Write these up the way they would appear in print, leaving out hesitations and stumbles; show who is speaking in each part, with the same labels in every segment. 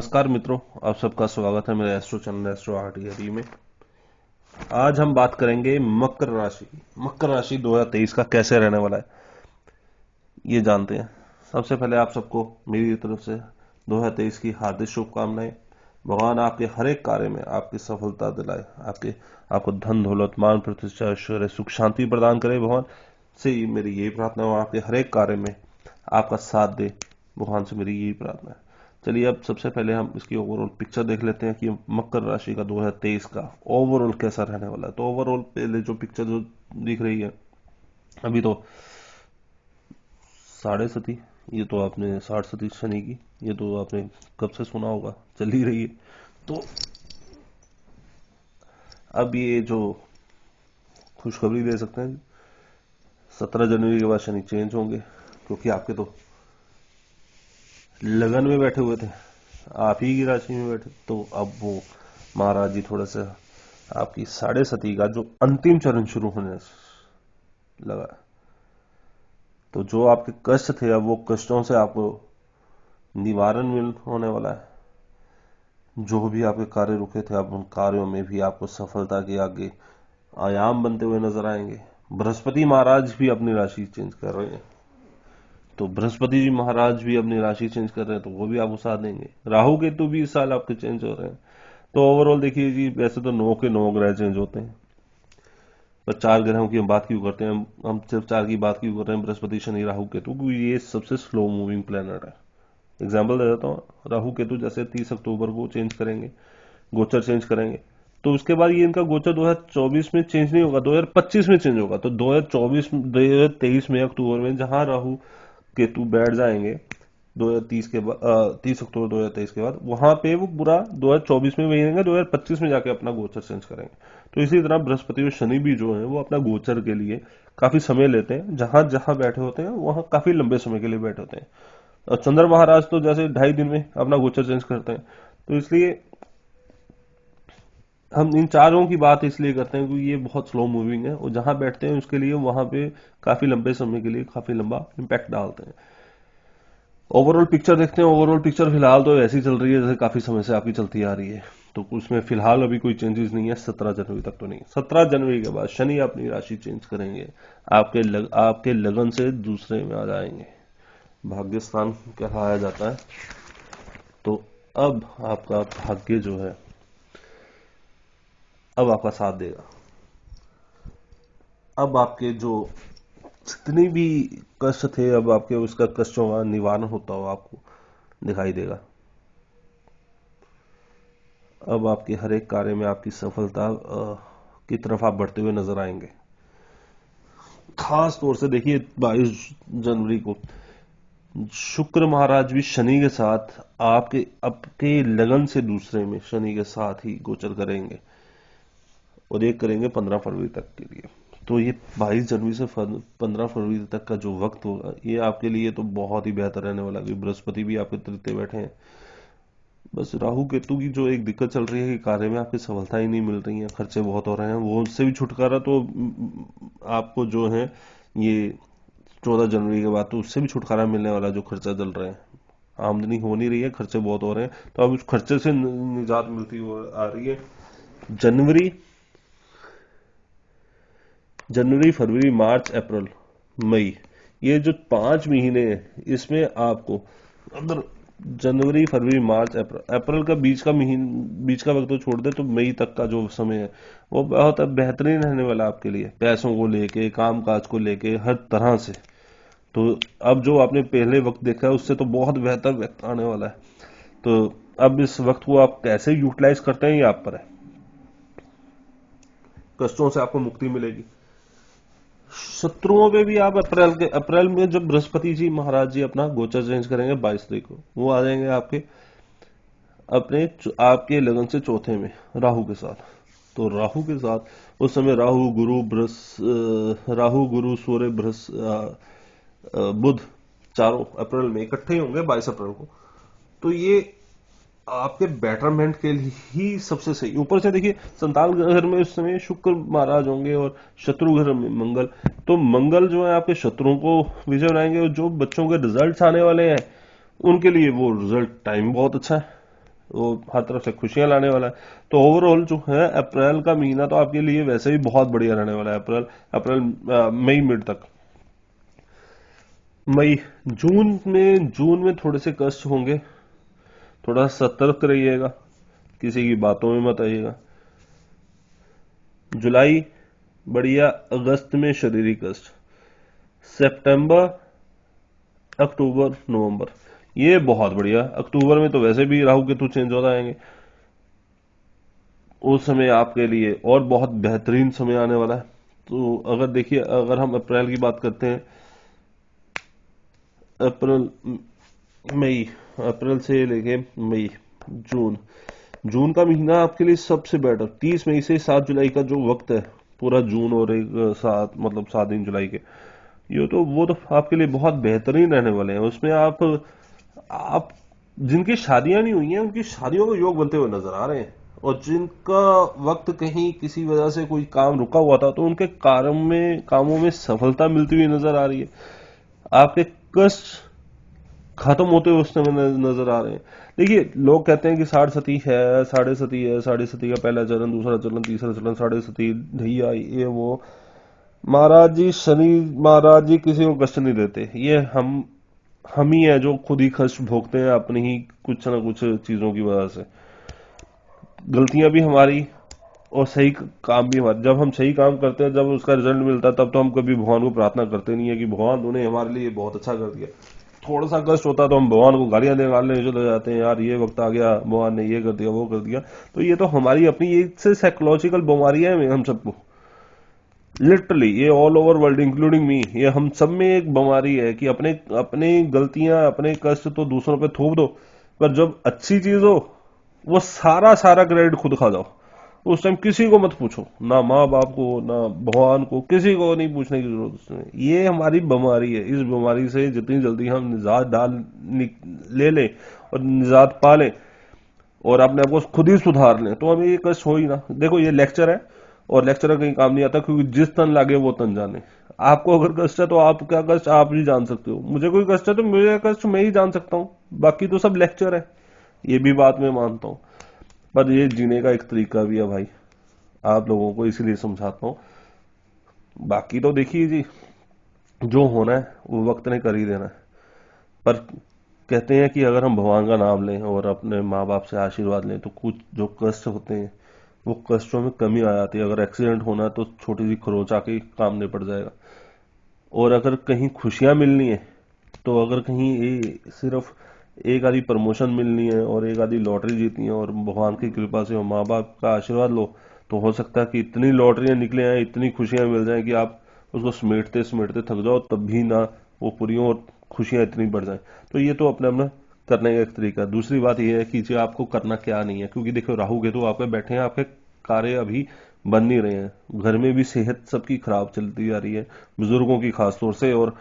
Speaker 1: नमस्कार मित्रों, आप सबका स्वागत है मेरे एस्ट्रो चैनल एस्ट्रो आर्टियरी में। आज हम बात करेंगे मकर राशि। मकर राशि 2023 का कैसे रहने वाला है ये जानते हैं। सबसे पहले आप सबको मेरी तरफ से 2023 की हार्दिक शुभकामनाएं। भगवान आपके हर एक कार्य में आपकी सफलता दिलाए, आपको धन दौलत मान प्रतिष्ठा ऐश्वर्य सुख शांति प्रदान करे। भगवान से मेरी यही प्रार्थना है, आपके हर एक कार्य में आपका साथ दे। भगवान से मेरी यही प्रार्थना है। चलिए अब सबसे पहले हम इसकी ओवरऑल पिक्चर देख लेते हैं कि मकर राशि का 2023 का ओवरऑल कैसा रहने वाला है। तो ओवरऑल पहले जो पिक्चर जो दिख रही है अभी तो 7.5, ये तो आपने 60 शनि की, ये तो आपने कब से सुना होगा, चल ही रही है। तो अब ये जो खुशखबरी दे सकते हैं, 17 जनवरी के बाद शनि चेंज होंगे, क्योंकि आपके तो लगन में बैठे हुए थे, आप ही की राशि में बैठे। तो अब वो महाराज जी थोड़ा सा आपकी 7.5 का जो अंतिम चरण शुरू होने लगा, तो जो आपके कष्ट थे अब वो कष्टों से आपको निवारण मिल होने वाला है। जो भी आपके कार्य रुके थे अब उन कार्यों में भी आपको सफलता के आगे आयाम बनते हुए नजर आएंगे। बृहस्पति महाराज भी अपनी राशि चेंज कर रहे हैं, तो बृहस्पति जी महाराज भी अपनी राशि चेंज कर रहे हैं, तो वो भी आपको साथ देंगे। राहु केतु भी इस साल आपके चेंज हो रहे हैं। तो ओवरऑल देखिए जी, वैसे तो 9 के 9 ग्रह चेंज होते हैं, पर 4 ग्रहों की हम बात क्यों करते हैं, हम सिर्फ 4 की बात क्यों कर रहे हैं, बृहस्पति शनि राहु केतु, क्योंकि ये सबसे स्लो मूविंग प्लैनेट है। एग्जाम्पल दे देता हूँ, राहु केतु जैसे 30 अक्टूबर को चेंज करेंगे, गोचर चेंज करेंगे, तो उसके बाद ये इनका गोचर 2024 में चेंज नहीं होगा, 2025 में चेंज होगा। तो 2023 में अक्टूबर में जहां राहु केतु बैठ जाएंगे 2030 के बाद 30 अक्टूबर 2023 के बाद, वहां पे वो पूरा 2024 में वही रहेंगे, 2025 में जाके अपना गोचर चेंज करेंगे। तो इसी तरह बृहस्पति और शनि भी जो है वो अपना गोचर के लिए काफी समय लेते हैं, जहां जहां बैठे होते हैं वहां काफी लंबे समय के लिए बैठे होते हैं। और चंद्र महाराज तो जैसे 2.5 दिन में अपना गोचर चेंज करते हैं। तो इसलिए हम इन चारों की बात इसलिए करते हैं क्योंकि ये बहुत स्लो मूविंग है, और जहां बैठते हैं उसके लिए वहां पे काफी लंबे समय के लिए काफी लंबा इम्पैक्ट डालते हैं। ओवरऑल पिक्चर देखते हैं। ओवरऑल पिक्चर फिलहाल तो ऐसी चल रही है जैसे काफी समय से आपकी चलती आ रही है, तो उसमें फिलहाल अभी कोई चेंजेस नहीं है 17 जनवरी तक तो नहीं। 17 जनवरी के बाद शनि अपनी राशि चेंज करेंगे, आपके लगन से दूसरे में आ जाएंगे, भाग्य स्थान कहलाया जाता है। तो अब आपका भाग्य जो है अब आपका साथ देगा। अब आपके जो जितनी भी कष्ट थे अब आपके उसका कष्टों का निवारण होता हुआ आपको दिखाई देगा। अब आपके हर एक कार्य में आपकी सफलता की तरफ आप बढ़ते हुए नजर आएंगे। खास तौर से देखिए 22 जनवरी को शुक्र महाराज भी शनि के साथ आपके लगन से दूसरे में शनि के साथ ही गोचर करेंगे, और एक करेंगे 15 फरवरी तक के लिए। तो ये 22 जनवरी से 15 फरवरी तक का जो वक्त होगा ये आपके लिए तो बहुत ही बेहतर रहने वाला है। बृहस्पति भी आपके तृतीय बैठे हैं। बस राहु केतु की जो एक दिक्कत चल रही है कि कार्य में आपकी सफलता ही नहीं मिल रही है, खर्चे बहुत हो रहे हैं, वो उससे भी छुटकारा तो आपको जो है ये 14 जनवरी के बाद तो उससे भी छुटकारा मिलने वाला। जो खर्चा चल रहे हैं, आमदनी हो नहीं रही है, खर्चे बहुत हो रहे हैं, तो अब उस खर्चे से निजात मिलती आ रही है। जनवरी फरवरी मार्च अप्रैल मई, ये जो 5 महीने हैं इसमें आपको अगर जनवरी फरवरी मार्च अप्रैल का बीच का वक्त तो छोड़ दे, तो मई तक का जो समय है वो बहुत बेहतरीन रहने वाला आपके लिए, पैसों को लेके काम काज को लेके हर तरह से। तो अब जो आपने पहले वक्त देखा है उससे तो बहुत बेहतर वक्त आने वाला है। तो अब इस वक्त को आप कैसे यूटिलाइज करते हैं ये आप पर है। कष्टों से आपको मुक्ति मिलेगी। शत्रुओं पे भी आप अप्रैल में जब बृहस्पति जी महाराज जी अपना गोचर चेंज करेंगे 22 तारीख को, वो आ जाएंगे आपके लगन से चौथे में राहु के साथ। तो राहु के साथ उस समय राहु गुरु सूर्य बुध चारों अप्रैल में इकट्ठे होंगे 22 अप्रैल को। तो ये आपके बेटरमेंट के लिए ही सबसे सही। ऊपर से देखिए संतान घर में उस समय शुक्र महाराज होंगे और शत्रु घर में मंगल, तो मंगल जो है आपके शत्रुओं को विजय बनाएंगे, और जो बच्चों के रिजल्ट्स आने वाले हैं उनके लिए वो रिजल्ट टाइम बहुत अच्छा है। वो हर तरफ से खुशियां लाने वाला है। तो ओवरऑल जो है अप्रैल का महीना तो आपके लिए वैसे ही बहुत बढ़िया रहने वाला है। मई मिड तक। मई जून में थोड़े से कष्ट होंगे, थोड़ा सतर्क रहिएगा, किसी की बातों में मत आइएगा। जुलाई बढ़िया, अगस्त में शारीरिक कष्ट, सितंबर, अक्टूबर, नवंबर ये बहुत बढ़िया। अक्टूबर में तो वैसे भी राहु केतु चेंज होता आएंगे, उस समय आपके लिए और बहुत बेहतरीन समय आने वाला है। तो अगर देखिए, अगर हम अप्रैल की बात करते हैं, अप्रैल मई, अप्रैल से लेके मई, जून, जून का महीना आपके लिए सबसे बेटर। 30 मई से 7 जुलाई का जो वक्त है, पूरा जून और एक 7 दिन जुलाई के, ये तो वो तो आपके लिए बहुत बेहतरीन रहने वाले हैं। उसमें आप जिनकी शादियां नहीं हुई हैं उनकी शादियों के योग बनते हुए नजर आ रहे हैं, और जिनका वक्त कहीं किसी वजह से कोई काम रुका हुआ था तो उनके कामों में सफलता मिलती हुई नजर आ रही है। आपके कष्ट खत्म होते हुए उस समय नजर आ रहे हैं। देखिए, लोग कहते हैं कि साढ़े सती का पहला चरण, दूसरा चरण, तीसरा चरण, साढ़े सती ढैया, ये वो। महाराज जी किसी को कष्ट नहीं देते। ये हम ही है जो खुद ही कष्ट भोगते हैं अपनी ही कुछ ना कुछ चीजों की वजह से। गलतियां भी हमारी और सही काम भी हमारा। जब हम सही काम करते हैं, जब उसका रिजल्ट मिलता है, तब तो हम कभी भगवान को प्रार्थना करते नहीं है कि भगवान तूने हमारे लिए बहुत अच्छा कर दिया। थोड़ा सा कष्ट होता है तो हम भगवान को गालियां निकालने चले जाते हैं, यार ये वक्त आ गया, भगवान ने ये कर दिया, वो कर दिया। तो ये तो हमारी अपनी एक से साइकोलॉजिकल बीमारियां हैं हम सबको। लिटरली ये all over world including me, ये हम सब में एक बीमारी है कि अपने अपने गलतियां, अपने कष्ट तो दूसरों पे थोप दो, पर जब अच्छी चीज हो वो सारा सारा क्रेडिट खुद खा जाओ। उस टाइम किसी को मत पूछो, ना माँ बाप को, ना भगवान को, किसी को नहीं पूछने की जरूरत उसमें। ये हमारी बीमारी है। इस बीमारी से जितनी जल्दी हम ले लें और निजात पा लें और अपने आप को खुद ही सुधार लें, तो हमें ये कष्ट हो ही ना। देखो, ये लेक्चर है और लेक्चर कहीं काम नहीं आता, क्योंकि जिस तन लागे वो तन जाने। आपको अगर कष्ट है तो आपका कष्ट आप ही जान सकते हो। मुझे कोई कष्ट है तो मेरा कष्ट मैं ही जान सकता हूं, बाकी तो सब लेक्चर है। ये भी बात मैं मानता हूं, पर ये जीने का एक तरीका भी है भाई, आप लोगों को इसीलिए समझाता हूं। बाकी तो देखिए जी, जो होना है वो वक्त ने कर ही देना है। पर कहते हैं कि अगर हम भगवान का नाम लें और अपने माँ बाप से आशीर्वाद लें तो कुछ जो कष्ट होते हैं वो कष्टों में कमी आ जाती है। अगर एक्सीडेंट होना है तो छोटी सी खरोच आके काम निपट जाएगा। और अगर कहीं खुशियां मिलनी है, तो अगर कहीं सिर्फ एक आधी प्रमोशन मिलनी है और एक आधी लॉटरी जीतनी है और भगवान की कृपा से और माँ बाप का आशीर्वाद लो, तो हो सकता है कि इतनी लॉटरियां निकले आए, इतनी खुशियां मिल जाएं कि आप उसको समेटते समेटते थक जाओ, तब भी ना वो पूरी हो और खुशियां इतनी बढ़ जाएं। तो ये तो अपने अपना करने का एक तरीका है। दूसरी बात यह है कि आपको करना क्या नहीं है, क्योंकि देखो राहु केतु आपके बैठे हैं, आपके कार्य अभी बन नहीं रहे हैं। घर में भी सेहत सबकी खराब चलती जा रही है, बुजुर्गों की खासतौर से, और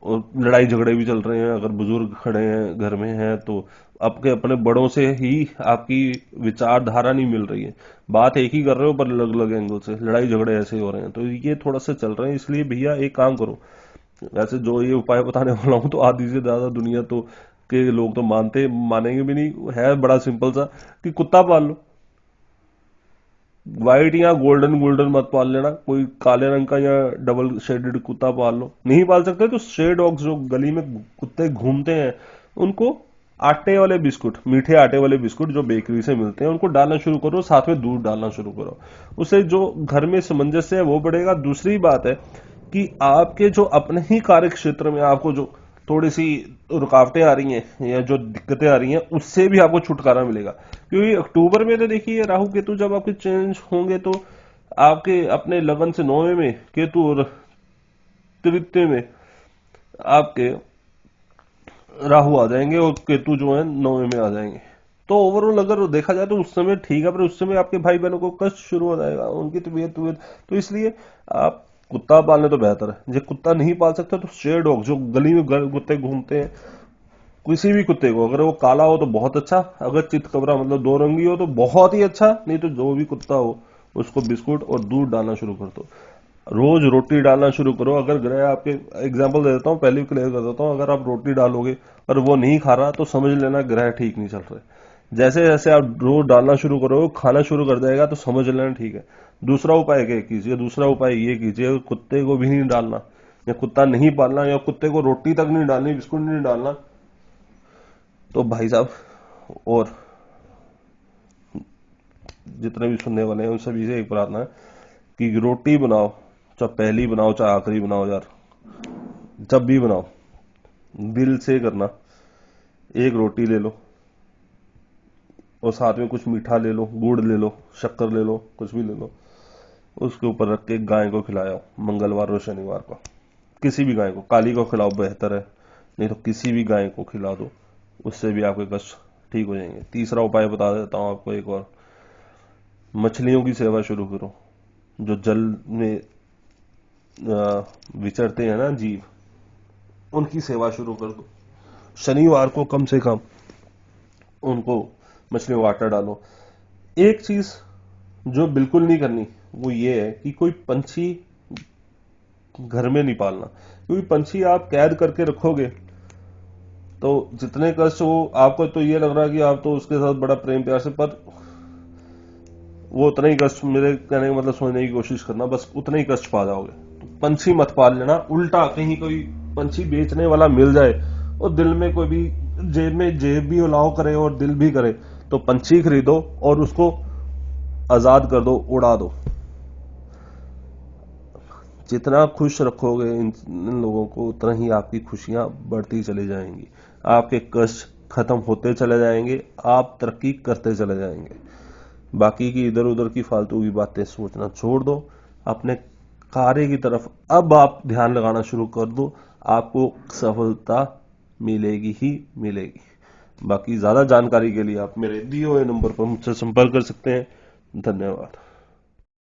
Speaker 1: लड़ाई झगड़े भी चल रहे हैं। अगर बुजुर्ग खड़े हैं घर में हैं तो आपके अपने बड़ों से ही आपकी विचारधारा नहीं मिल रही है, बात एक ही कर रहे हो पर अलग अलग एंगल से लड़ाई झगड़े ऐसे हो रहे हैं। तो ये थोड़ा सा चल रहे हैं। इसलिए भैया एक काम करो, वैसे जो ये उपाय बताने वाला हूं तो आधी से ज्यादा दुनिया तो के लोग तो मानेंगे भी नहीं, है बड़ा सिंपल सा कि कुत्ता पाल लो। व्हाइट या गोल्डन गोल्डन मत पाल लेना, कोई काले रंग का या डबल शेडेड कुत्ता पाल लो। नहीं पाल सकते तो स्ट्रे डॉग्स जो गली में कुत्ते घूमते हैं, उनको आटे वाले बिस्कुट, मीठे आटे वाले बिस्कुट जो बेकरी से मिलते हैं, उनको डालना शुरू करो, साथ में दूध डालना शुरू करो। उससे जो घर में सामंजस्य है वो बढ़ेगा। दूसरी बात है कि आपके जो अपने ही कार्य क्षेत्र में आपको जो थोड़ी सी रुकावटें आ रही हैं या जो दिक्कतें आ रही हैं, उससे भी आपको छुटकारा मिलेगा। क्योंकि अक्टूबर में तो देखिए राहु केतु जब आपके चेंज होंगे तो आपके अपने लगन से 9वें में केतु और तृतीय में आपके राहु आ जाएंगे और केतु जो है 9वें में आ जाएंगे। तो ओवरऑल अगर देखा जाए तो उस समय ठीक है, पर उस समय आपके भाई बहनों को कष्ट शुरू हो जाएगा, उनकी तबीयत। तो इसलिए आप कुत्ता पालने तो बेहतर है। जो कुत्ता नहीं पाल सकते तो स्ट्रे डॉग जो गली में कुत्ते घूमते हैं, किसी भी कुत्ते को, अगर वो काला हो तो बहुत अच्छा, अगर चितकबरा मतलब 2 रंगी हो तो बहुत ही अच्छा, नहीं तो जो भी कुत्ता हो उसको बिस्कुट और दूध डालना शुरू कर दो। रोज रोटी डालना शुरू करो। अगर ग्रह आपके, एग्जांपल दे देता हूँ, पहले भी क्लियर कर देता हूँ, अगर आप रोटी डालोगे और वो नहीं खा रहा तो समझ लेना ग्रह ठीक नहीं चल रहे। जैसे जैसे आप रोज डालना शुरू करोगे, खाना शुरू कर देगा तो समझ लेना ठीक है। दूसरा उपाय क्या कीजिए, दूसरा उपाय ये कीजिए, कुत्ते को भी नहीं डालना, या कुत्ता नहीं पालना, या कुत्ते को रोटी तक नहीं डालनी, बिस्कुट नहीं डालना, तो भाई साहब, और जितने भी सुनने वाले हैं उन सभी से एक प्रार्थना है कि रोटी बनाओ, चाहे पहली बनाओ चाहे आखिरी बनाओ यार, जब भी बनाओ दिल से करना। एक रोटी ले लो और साथ में कुछ मीठा ले लो, गुड़ ले लो, शक्कर ले लो, कुछ भी ले लो, उसके ऊपर रख के गाय को खिलाओ मंगलवार और शनिवार को। किसी भी गाय को, काली को खिलाओ बेहतर है, नहीं तो किसी भी गाय को खिला दो, उससे भी आपके कष्ट ठीक हो जाएंगे। तीसरा उपाय बता देता हूं आपको एक और, मछलियों की सेवा शुरू करो। जो जल में विचरते हैं ना जीव, उनकी सेवा शुरू कर दो। शनिवार को कम से कम उनको मछली वाटर डालो। एक चीज जो बिल्कुल नहीं करनी वो ये है कि कोई पंछी घर में नहीं पालना, क्योंकि पंछी आप कैद करके रखोगे तो जितने कष्ट हो, आपको तो ये लग रहा है कि आप तो उसके साथ बड़ा प्रेम प्यार से, पर वो उतना ही कष्ट, मेरे कहने का मतलब समझने की कोशिश करना, बस उतना ही कष्ट पा जाओगे। तो पंछी मत पाल लेना, उल्टा कहीं कोई पंछी बेचने वाला मिल जाए और दिल में कोई भी जेब भी अलाव करे और दिल भी करे, तो पंछी खरीदो और उसको आजाद कर दो, उड़ा दो। जितना खुश रखोगे इन लोगों को, उतना ही आपकी खुशियां बढ़ती चली जाएंगी, आपके कष्ट खत्म होते चले जाएंगे, आप तरक्की करते चले जाएंगे। बाकी की इधर उधर की फालतू की बातें सोचना छोड़ दो, अपने कार्य की तरफ अब आप ध्यान लगाना शुरू कर दो, आपको सफलता मिलेगी ही मिलेगी। बाकी ज्यादा जानकारी के लिए आप मेरे दिए हुए नंबर पर मुझसे संपर्क कर सकते हैं। धन्यवाद।